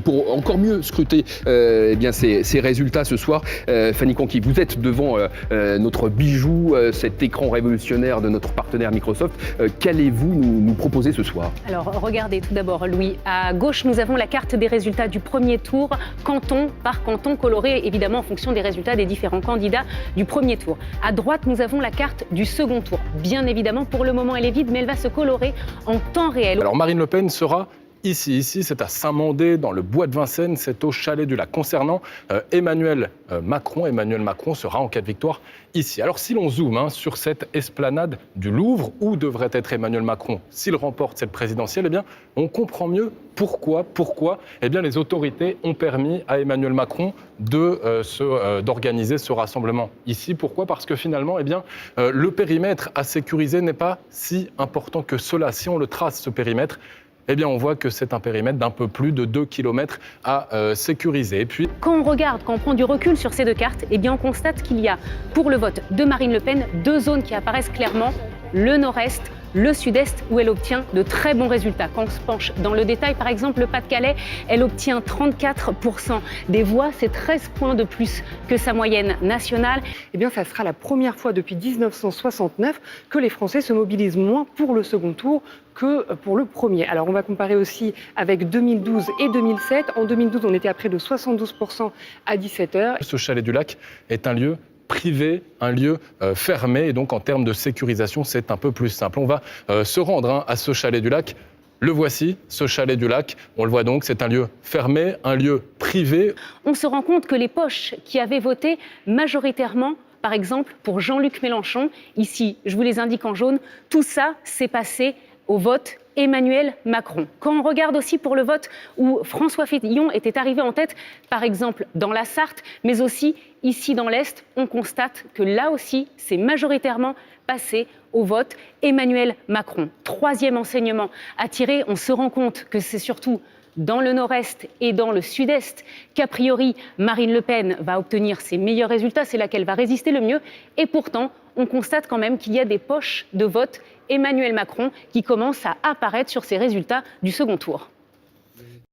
Pour encore mieux scruter ces résultats ce soir, Fanny Conqui, vous êtes devant notre bijou, cet écran révolutionnaire de notre partenaire Microsoft. Qu'allez-vous nous proposer ce soir? Alors regardez tout d'abord, Louis, à gauche nous avons la carte des résultats du premier tour, canton par canton, coloré évidemment en fonction des résultats des différents candidats du premier tour. À droite nous avons la carte du second tour. Bien évidemment, pour le moment elle est vide, mais elle va se colorer en temps réel. Alors Marine Le Pen sera ici, c'est à Saint-Mandé, dans le bois de Vincennes, c'est au Chalet du Lac. Concernant Emmanuel Macron sera en cas de victoire ici. Alors si l'on zoome sur cette esplanade du Louvre, où devrait être Emmanuel Macron s'il remporte cette présidentielle, eh bien, on comprend mieux pourquoi eh bien, les autorités ont permis à Emmanuel Macron d'organiser ce rassemblement ici. Pourquoi ? Parce que finalement, eh bien, le périmètre à sécuriser n'est pas si important que cela. Si on le trace, ce périmètre, eh bien, on voit que c'est un périmètre d'un peu plus de 2 km à sécuriser. Et puis, quand on prend du recul sur ces deux cartes, eh bien, on constate qu'il y a, pour le vote de Marine Le Pen, deux zones qui apparaissent clairement, le nord-est, le sud-est, où elle obtient de très bons résultats. Quand on se penche dans le détail, par exemple, le Pas-de-Calais, elle obtient 34% des voix, c'est 13 points de plus que sa moyenne nationale. Eh bien, ça sera la première fois depuis 1969 que les Français se mobilisent moins pour le second tour que pour le premier. Alors, on va comparer aussi avec 2012 et 2007. En 2012, on était à près de 72% à 17h. Ce Chalet du Lac est un lieu privé, un lieu fermé, et donc en termes de sécurisation, c'est un peu plus simple. On va se rendre à ce Chalet du Lac. Le voici, ce Chalet du Lac. On le voit donc, c'est un lieu fermé, un lieu privé. On se rend compte que les poches qui avaient voté majoritairement, par exemple, pour Jean-Luc Mélenchon, ici, je vous les indique en jaune, tout ça s'est passé au vote Emmanuel Macron. Quand on regarde aussi pour le vote où François Fillon était arrivé en tête, par exemple dans la Sarthe, mais aussi ici dans l'Est, on constate que là aussi, c'est majoritairement passé au vote Emmanuel Macron. Troisième enseignement à tirer, on se rend compte que c'est surtout dans le nord-est et dans le sud-est qu'a priori Marine Le Pen va obtenir ses meilleurs résultats, c'est là qu'elle va résister le mieux. Et pourtant, on constate quand même qu'il y a des poches de vote Emmanuel Macron qui commencent à apparaître sur ces résultats du second tour.